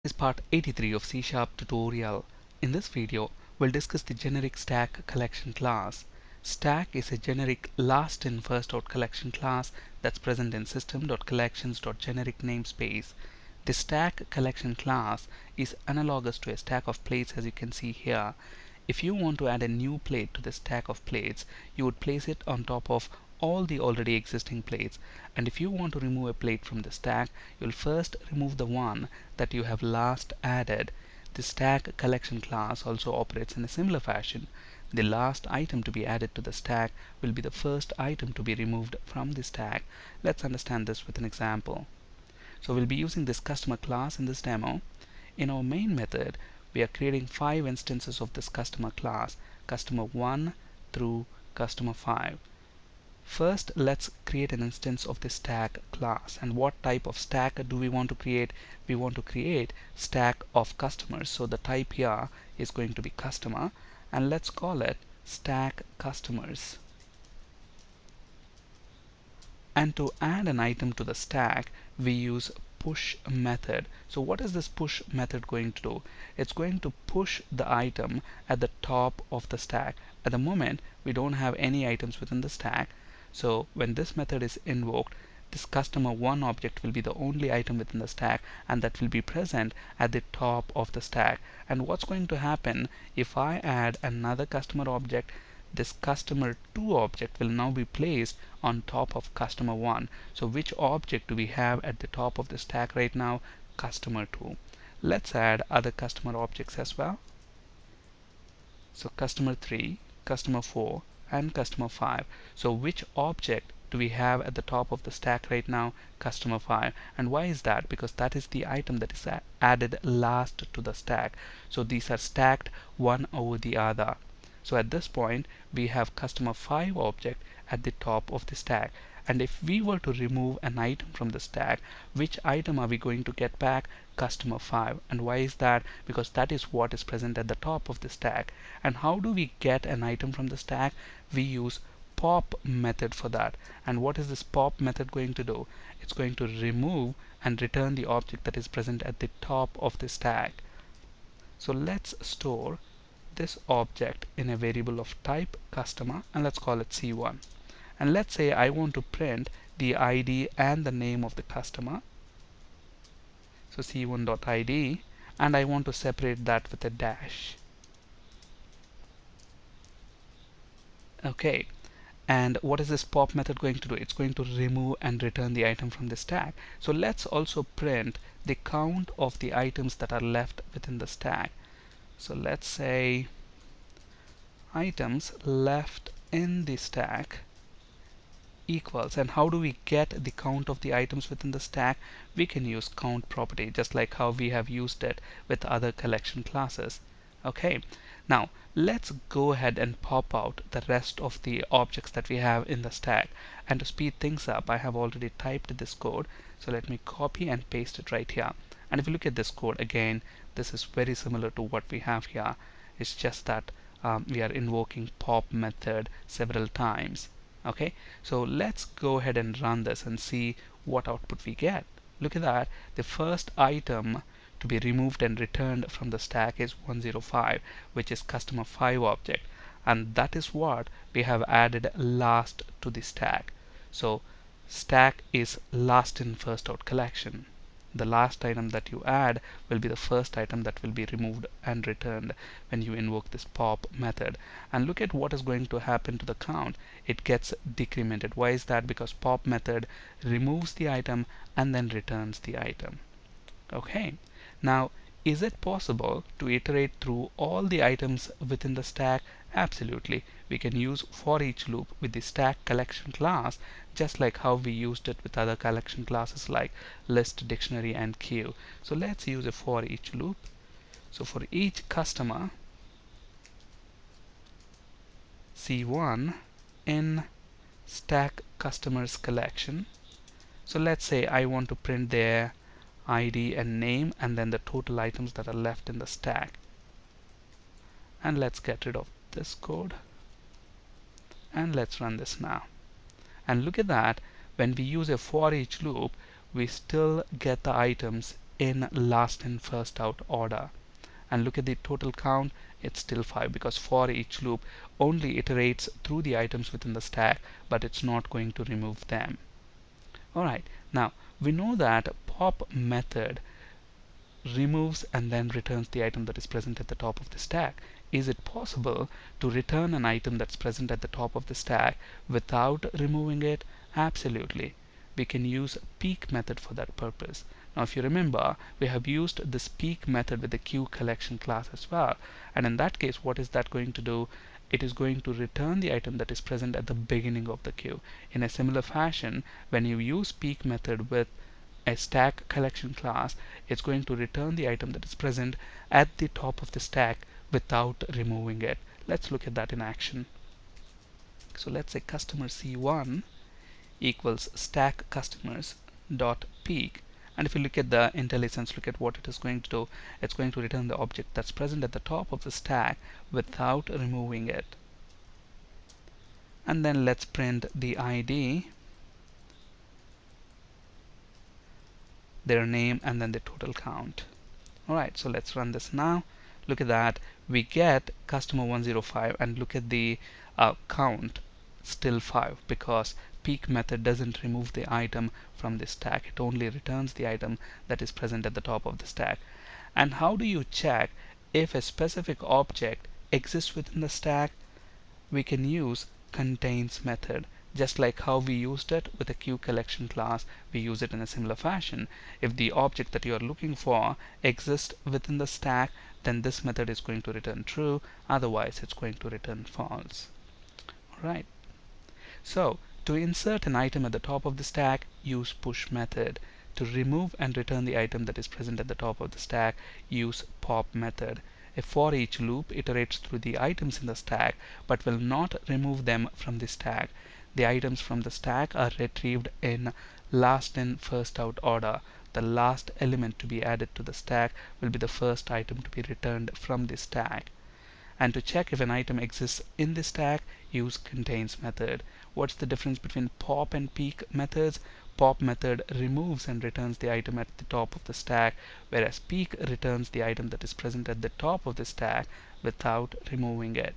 This is part 83 of C# tutorial. In this video, we'll discuss the generic stack collection class. Stack is a generic last in first out collection class that's present in system.collections.generic namespace. The stack collection class is analogous to a stack of plates, as you can see here. If you want to add a new plate to the stack of plates, you would place it on top of all the already existing plates, and if you want to remove a plate from the stack, you'll first remove the one that you have last added. The stack collection class also operates in a similar fashion. The last item to be added to the stack will be the first item to be removed from the stack. Let's understand this with an example. So we'll be using this customer class in this demo. In our main method, we are creating 5 instances of this customer class, customer 1 through customer 5. First, let's create an instance of the stack class. And what type of stack do we want to create? We want to create stack of customers. So the type here is going to be customer, and let's call it stack customers. And to add an item to the stack, we use push method. So what is this push method going to do? It's going to push the item at the top of the stack. At the moment, we don't have any items within the stack. So when this method is invoked, this customer 1 object will be the only item within the stack, and that will be present at the top of the stack. And what's going to happen if I add another customer object? This customer 2 object will now be placed on top of customer 1. So which object do we have at the top of the stack right now? Customer 2. Let's add other customer objects as well. So customer 3, customer 4, and customer 5. So which object do we have at the top of the stack right now? Customer 5. And why is that? Because that is the item that is added last to the stack. So these are stacked one over the other. So at this point, we have customer 5 object at the top of the stack. And if we were to remove an item from the stack, which item are we going to get back? Customer 5. And why is that? Because that is what is present at the top of the stack. And how do we get an item from the stack? We use pop method for that. And what is this pop method going to do? It's going to remove and return the object that is present at the top of the stack. So let's store this object in a variable of type customer, and let's call it C1. And let's say I want to print the ID and the name of the customer. So C1.id, and I want to separate that with a dash. Okay. And what is this pop method going to do? It's going to remove and return the item from the stack. So let's also print the count of the items that are left within the stack. So let's say items left in the stack equals, and how do we get the count of the items within the stack? We can use count property, just like how we have used it with other collection classes. Okay, now let's go ahead and pop out the rest of the objects that we have in the stack. And to speed things up, I have already typed this code, so let me copy and paste it right here. And if you look at this code again, this is very similar to what we have here. It's just that we are invoking pop method several times. Okay, so let's go ahead and run this and see what output we get. Look at that. The first item to be removed and returned from the stack is 105, which is customer 5 object, and that is what we have added last to the stack. So stack is last in first out collection. The last item that you add will be the first item that will be removed and returned when you invoke this pop method. And look at what is going to happen to the count. It gets decremented. Why is that? Because pop method removes the item and then returns the item. Okay, now is it possible to iterate through all the items within the stack? Absolutely. We can use for each loop with the stack collection class, just like how we used it with other collection classes like list, dictionary, and queue. So let's use a for each loop. So for each customer C1 in stack customers collection, so let's say I want to print their ID and name and then the total items that are left in the stack. And let's get rid of this code and let's run this now. And look at that, when we use a for each loop, we still get the items in last in first out order. And look at the total count, it's still 5 because for each loop only iterates through the items within the stack, but it's not going to remove them. Alright, now we know that pop method removes and then returns the item that is present at the top of the stack. Is it possible to return an item that's present at the top of the stack without removing it? Absolutely. We can use peek method for that purpose. Now if you remember, we have used this peek method with the queue collection class as well, and in that case what is that going to do? It is going to return the item that is present at the beginning of the queue. In a similar fashion, when you use peek method with a stack collection class, it's going to return the item that is present at the top of the stack without removing it. Let's look at that in action. So let's say customer C1 equals stack customers dot peek, and if you look at the IntelliSense, look at what it is going to do. It's going to return the object that's present at the top of the stack without removing it. And then let's print the ID, their name, and then the total count. Alright, so let's run this now. Look at that, we get customer 105, and look at the count, still 5, because peek method doesn't remove the item from the stack. It only returns the item that is present at the top of the stack. And how do you check if a specific object exists within the stack? We can use contains method. Just like how we used it with a queue collection class, we use it in a similar fashion. If the object that you are looking for exists within the stack, then this method is going to return true, otherwise it's going to return false. Alright, so to insert an item at the top of the stack, use push method. To remove and return the item that is present at the top of the stack, use pop method. A for each loop iterates through the items in the stack but will not remove them from the stack. The items from the stack are retrieved in last in first out order. The last element to be added to the stack will be the first item to be returned from the stack. And to check if an item exists in the stack, use contains method. What's the difference between pop and peek methods? Pop method removes and returns the item at the top of the stack, whereas peek returns the item that is present at the top of the stack without removing it.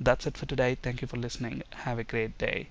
That's it for today. Thank you for listening. Have a great day.